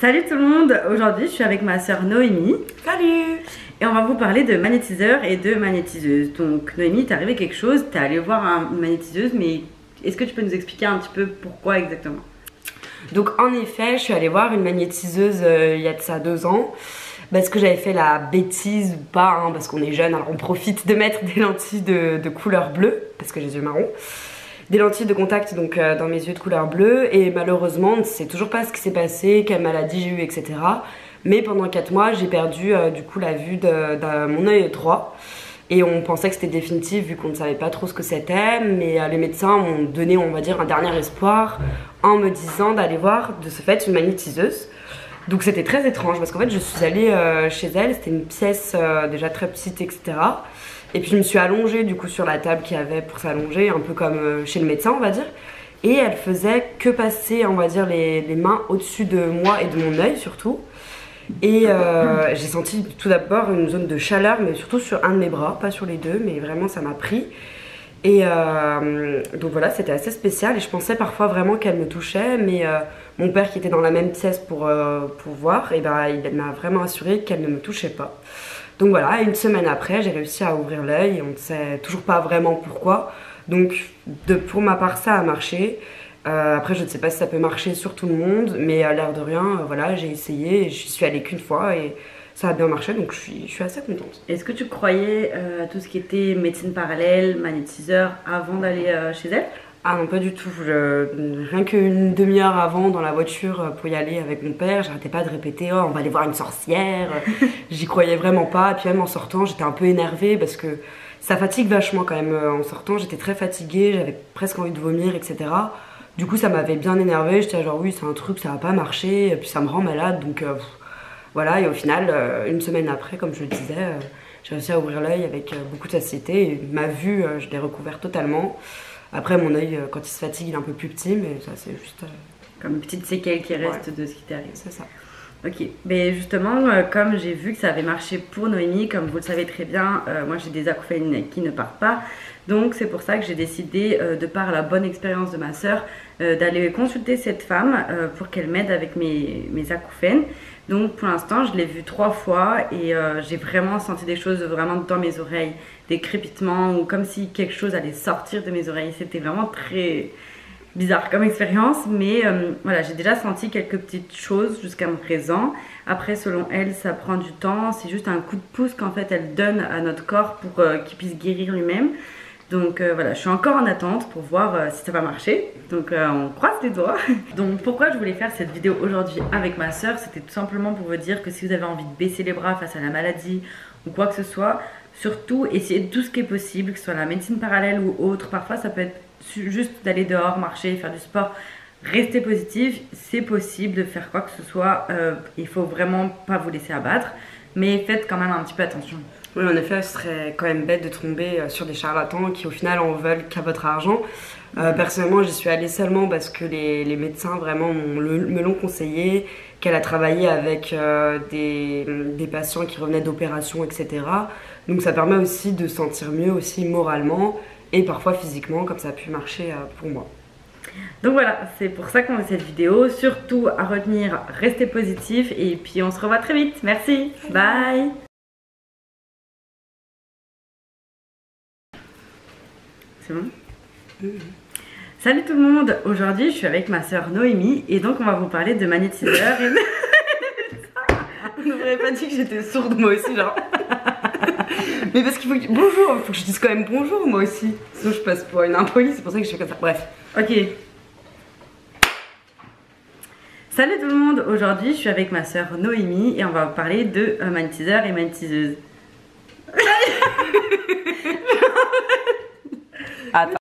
Salut tout le monde, aujourd'hui je suis avec ma soeur Noémie. Salut. Et on va vous parler de magnétiseur et de magnétiseuse. Donc Noémie, t'es arrivé quelque chose, t'es allée voir une magnétiseuse, mais est-ce que tu peux nous expliquer un petit peu pourquoi exactement? Donc en effet, je suis allée voir une magnétiseuse il y a de ça 2 ans. Parce que j'avais fait la bêtise ou pas, hein, parce qu'on est jeune, alors on profite de mettre des lentilles de couleur bleue, parce que j'ai les yeux marrons. Des lentilles de contact donc dans mes yeux de couleur bleue, et malheureusement on ne sait toujours pas ce qui s'est passé, quelle maladie j'ai eu, etc. Mais pendant 4 mois j'ai perdu du coup la vue de mon œil droit, et on pensait que c'était définitif vu qu'on ne savait pas trop ce que c'était, mais les médecins m'ont donné, on va dire, un dernier espoir en me disant d'aller voir de ce fait une magnétiseuse. Donc c'était très étrange parce qu'en fait je suis allée chez elle, c'était une pièce déjà très petite, etc. Et puis je me suis allongée du coup sur la table qu'il y avait pour s'allonger, un peu comme chez le médecin on va dire. Et elle faisait que passer, on va dire, les mains au-dessus de moi et de mon œil surtout. Et j'ai senti tout d'abord une zone de chaleur, mais surtout sur un de mes bras, pas sur les deux, mais vraiment ça m'a pris. Et donc voilà, c'était assez spécial et je pensais parfois vraiment qu'elle me touchait, mais mon père qui était dans la même pièce pour voir, et ben, il m'a vraiment assuré qu'elle ne me touchait pas. Donc voilà, une semaine après, j'ai réussi à ouvrir l'œil et on ne sait toujours pas vraiment pourquoi. Donc pour ma part, ça a marché. Après, je ne sais pas si ça peut marcher sur tout le monde, mais à l'air de rien, voilà, j'ai essayé et j'y suis allée qu'une fois et ça a bien marché, donc je suis assez contente. Est-ce que tu croyais à tout ce qui était médecine parallèle, magnétiseur avant d'aller chez elle? Ah non, pas du tout. Rien qu'une demi-heure avant, dans la voiture, pour y aller avec mon père, j'arrêtais pas de répéter « Oh, on va aller voir une sorcière !» J'y croyais vraiment pas. Et puis même en sortant, j'étais un peu énervée parce que ça fatigue vachement quand même. En sortant, j'étais très fatiguée, j'avais presque envie de vomir, etc. Du coup, ça m'avait bien énervée. J'étais genre « Oui, c'est un truc, ça va pas marcher. » Et puis ça me rend malade, donc voilà. Et au final, une semaine après, comme je le disais, j'ai réussi à ouvrir l'œil avec beaucoup de facilité. Et ma vue, je l'ai recouverte totalement. Après, mon œil, quand il se fatigue, il est un peu plus petit, mais ça, c'est juste... Comme une petite séquelle qui reste de ce qui t'est arrivé. C'est ça. Ok, mais justement, comme j'ai vu que ça avait marché pour Noémie, comme vous le savez très bien, moi j'ai des acouphènes qui ne partent pas. Donc c'est pour ça que j'ai décidé, de par la bonne expérience de ma soeur, d'aller consulter cette femme pour qu'elle m'aide avec mes acouphènes. Donc pour l'instant, je l'ai vue 3 fois et j'ai vraiment senti des choses vraiment dans mes oreilles, des crépitements ou comme si quelque chose allait sortir de mes oreilles. C'était vraiment très bizarre comme expérience, mais voilà, j'ai déjà senti quelques petites choses jusqu'à présent. Après, selon elle, ça prend du temps, c'est juste un coup de pouce qu'en fait elle donne à notre corps pour qu'il puisse guérir lui-même. Donc voilà, je suis encore en attente pour voir si ça va marcher. Donc on croise les doigts. Donc pourquoi je voulais faire cette vidéo aujourd'hui avec ma soeur, c'était tout simplement pour vous dire que si vous avez envie de baisser les bras face à la maladie ou quoi que ce soit, surtout essayez tout ce qui est possible, que ce soit la médecine parallèle ou autre. Parfois ça peut être juste d'aller dehors, marcher, faire du sport. Restez positif, c'est possible de faire quoi que ce soit. Il faut vraiment pas vous laisser abattre, mais faites quand même un petit peu attention. Oui, en effet, ce serait quand même bête de tomber sur des charlatans qui au final en veulent qu'à votre argent. Personnellement, j'y suis allée seulement parce que les médecins vraiment me l'ont conseillé, qu'elle a travaillé avec des patients qui revenaient d'opérations, etc. Donc ça permet aussi de se sentir mieux aussi moralement et parfois physiquement, comme ça a pu marcher pour moi. Donc voilà, c'est pour ça qu'on fait cette vidéo. Surtout à retenir, restez positif et puis on se revoit très vite. Merci, bye. C'est bon? Salut tout le monde, aujourd'hui je suis avec ma soeur Noémie et donc on va vous parler de magnétiseur et... On n'aurait pas dit que j'étais sourde moi aussi genre. Mais parce qu'il faut que... Bonjour, il faut que je dise quand même bonjour moi aussi. Sinon je passe pour une impolie, c'est pour ça que je fais comme ça. Bref. Ok. Salut tout le monde, aujourd'hui je suis avec ma soeur Noémie et on va vous parler de magnétiseur et magnétiseuse. Attends.